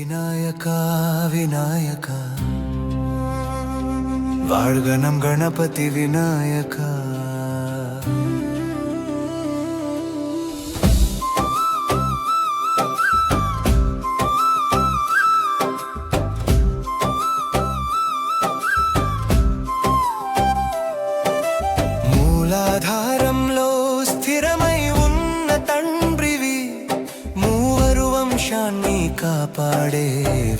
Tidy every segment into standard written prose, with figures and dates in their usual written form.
వినాయక వినాయక వార్గణం గణపతి వినాయక మూలాధారంలో స్థిరమై ఉన్న తండ్రివి, మూవరు వంశాన్ని కాపాడే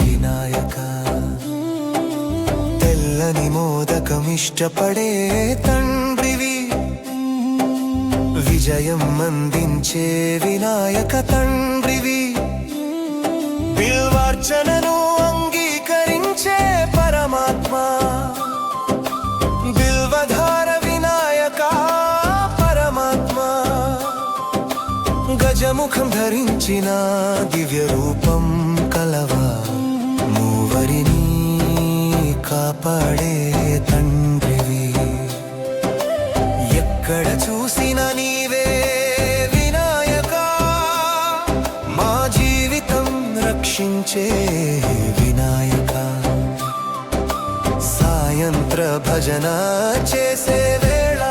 వినాయక, తెల్లని మోదకమిష్టపడే తండ్రివి, విజయం అందించే వినాయక తండ్రివి, బిల్వార్చనను అంగీకరించే పరమాత్మ, బిల్వధార వినాయక పరమాత్మ, గజముఖం ధరించిన దివ్య రూపం కలవా, మూవరిని కాపాడే తండ్రివి, ఎక్కడ చూసినా నీవే వినాయక, మా జీవితం రక్షించే వినాయక, సాయంత్ర భజన చేసే వేళ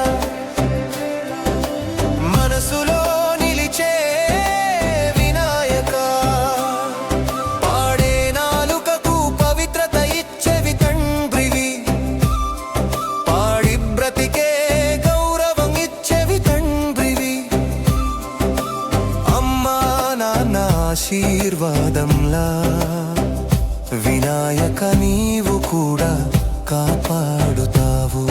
మనసులో నిలిచే వినాయక, పాడే నాలుకకు పవిత్రత ఇచ్చేవి తండ్రివి, పాడి బ్రతికే గౌరవం ఇచ్చేవి తండ్రివి, అమ్మా నాన్న ఆశీర్వాదంలా వినాయక నీవు కూడా కాపాడుతావు,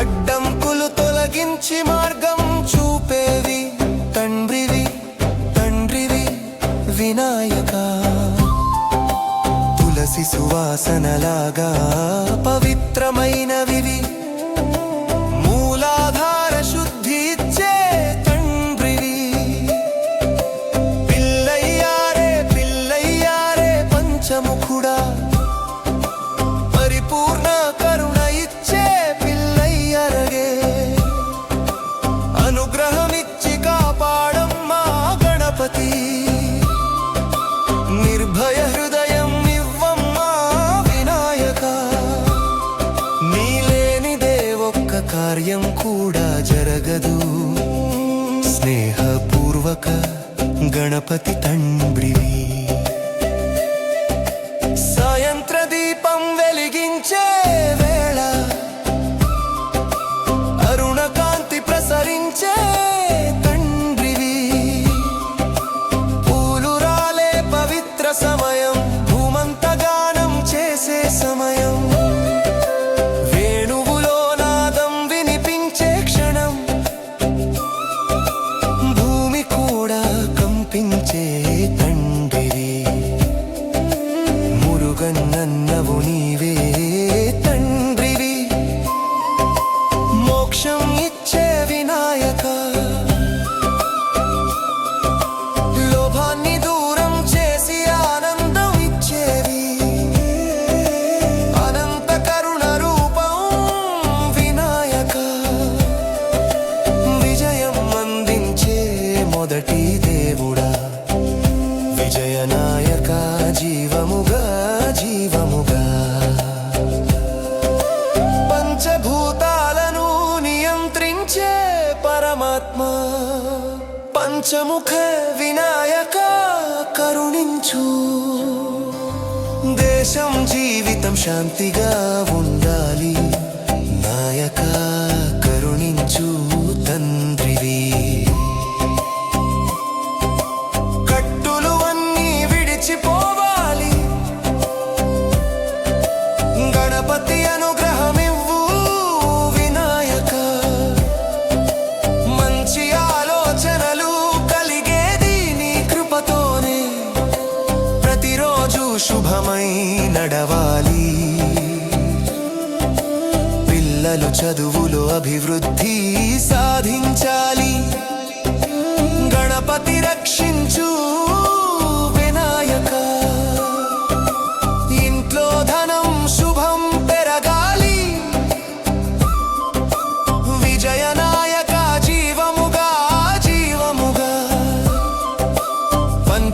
అడ్డంకులు తొలగించి మార్గం చూపేవి తండ్రివి, తండ్రివి వినాయక, తులసి సువాసనలాగా పవిత్రమైనవివి, మూలాధార శుద్ధి ఇచ్చే తండ్రివి, పిల్లయ్యారే పిల్లయ్యారే పంచముఖుడా, పరిపూర్ణ కరుణ ఇచ్చే పిల్లయ్యరగే, అనుగ్రహమిచ్చి కాపాడమ్మా గణపతి, నిర్భయ హృదయం ఇవ్వమ్మా వినాయక, నీలేనిదే ఒక్క కార్యం కూడా జరగదు, స్నేహపూర్వక గణపతి తండ్రివి, సాయంత్ర దీపం వెలిగించే వేళ అరుణ కాంతి ప్రసరించే తండ్రివి, పూలు రాలే పవిత్ర సమయం, భూమంత గానం చేసే సమయం, వేణువులో నాదం వినిపించే క్షణం, భూమి కూడా కంపించే తండ్రివి, మురుగన్నన్నవు నీవే తండ్రివి, మోక్షం ఇచ్చే వినాయక, లోభాన్ని దూరం చేసి ఆనందం ఇచ్చేవి, అనంత కరుణ రూపం వినాయక, విజయం అందించే మొదటి దేవుడా, విజయనాయక జీవముగా జీవముగా, పంచభూతాలను నియంత్రించే పరమాత్మ, పంచముఖ వినాయక కరుణించు, దేశం జీవితం శాంతిగా ఉండాలి నాయక, కరుణించు తండ్రివి, పోవాలి గణపతి అనుగ్రహమివ్వు వినాయక, మంచి ఆలోచనలు కలిగేది నీ కృపతోనే, ప్రతిరోజు శుభమై నడవాలి, పిల్లలు చదువులో అభివృద్ధి సాధించాలి, గణపతి రక్షించు వినాయక, ఇంట్లో ధనం శుభం పెరగాలి, విజయనాయక జీవముగా జీవముగా,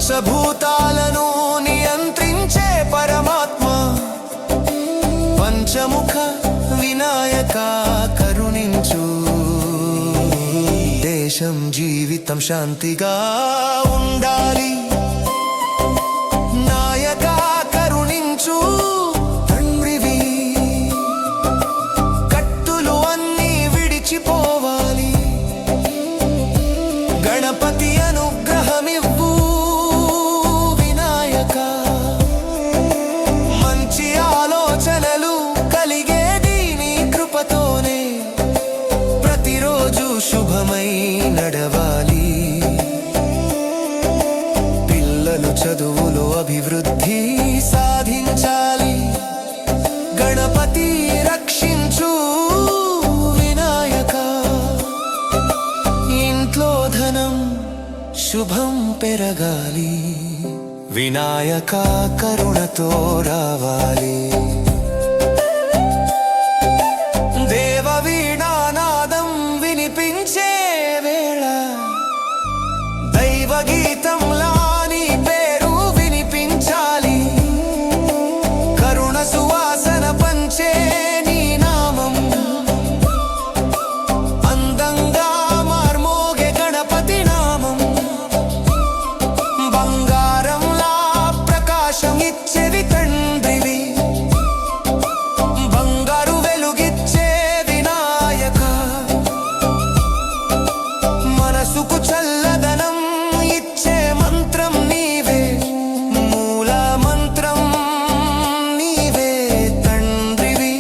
పంచభూతాలను నియంత్రించే పరమాత్మ పంచముఖ వినాయక కరుణించు దేశం జీవితం శాంతిగా ఉండాలి నాయక కరుణించు తండ్రివి కట్టులు అన్నీ విడిచిపోవాలి గణపతి అనుగ్రహమివ్వు వినాయక మంచి ఆలోచనలు కలిగేది నీ కృపతోనే ప్రతిరోజు శుభమై నడవాలి పిల్లలు చదువులో అభివృద్ధి సాధించాలి గణపతి రక్షించు వినాయక ఇంట్లో ధనం శుభం పెరగాలి వినాయక కరుణతో రావాలి దేవ వీణానాదం వినిపించే వేళ దైవ గీతంలా నీ పేరు వినిపించాలి కరుణ సువాసన పంచే నీ నామం అందంగా మార్మోగే గణపతి నామం బంగారంలా ప్రకాశం ఇచ్చేవి తండ్రివి బంగారు వెలుగిచ్చే వినాయక మనసుకు చల్లదనం ఇచ్చే మంత్రం నీవే మూల మంత్రం నీవే తండ్రివి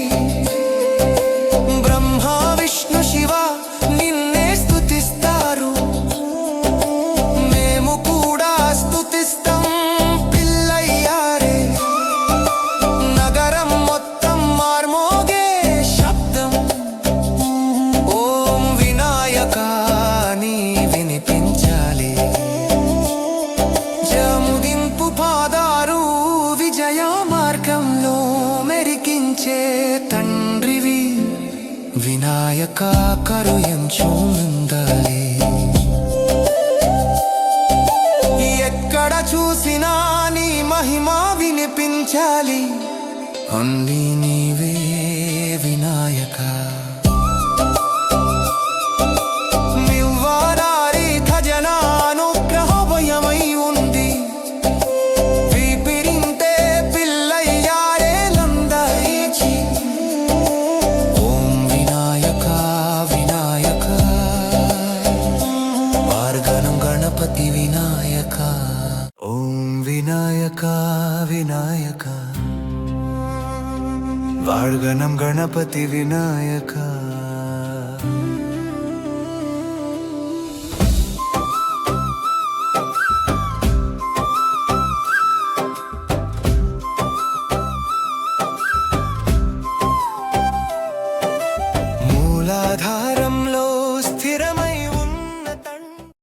బ్రహ్మ విష్ణు శివ నిన్నే స్తుతిస్తారు మేము కూడా స్తుతిస్తాం పిల్లయ్యారే నగరం మొత్తం మార్మోగే శబ్దం ఓం వినాయక నీ వినిపించాలి జముదింపు పాదారు విజయ మార్గంలో మెరికించే తండ్రివి వినాయక కరుణించు ఉండాలి ఎక్కడ చూసినా నీ మహిమ వినిపించాలి అన్నీ నీవే వినాయక మివ్వారారి ఖజనా అనుగ్రహభయమై ఉంది వీపిరింటే పిల్లయ్యారే లందరిచి ఓం వినాయక వినాయక మార్గనం గణపతి వినాయక ఓం వినాయక వినాయక వార్గనం గణపతి వినాయక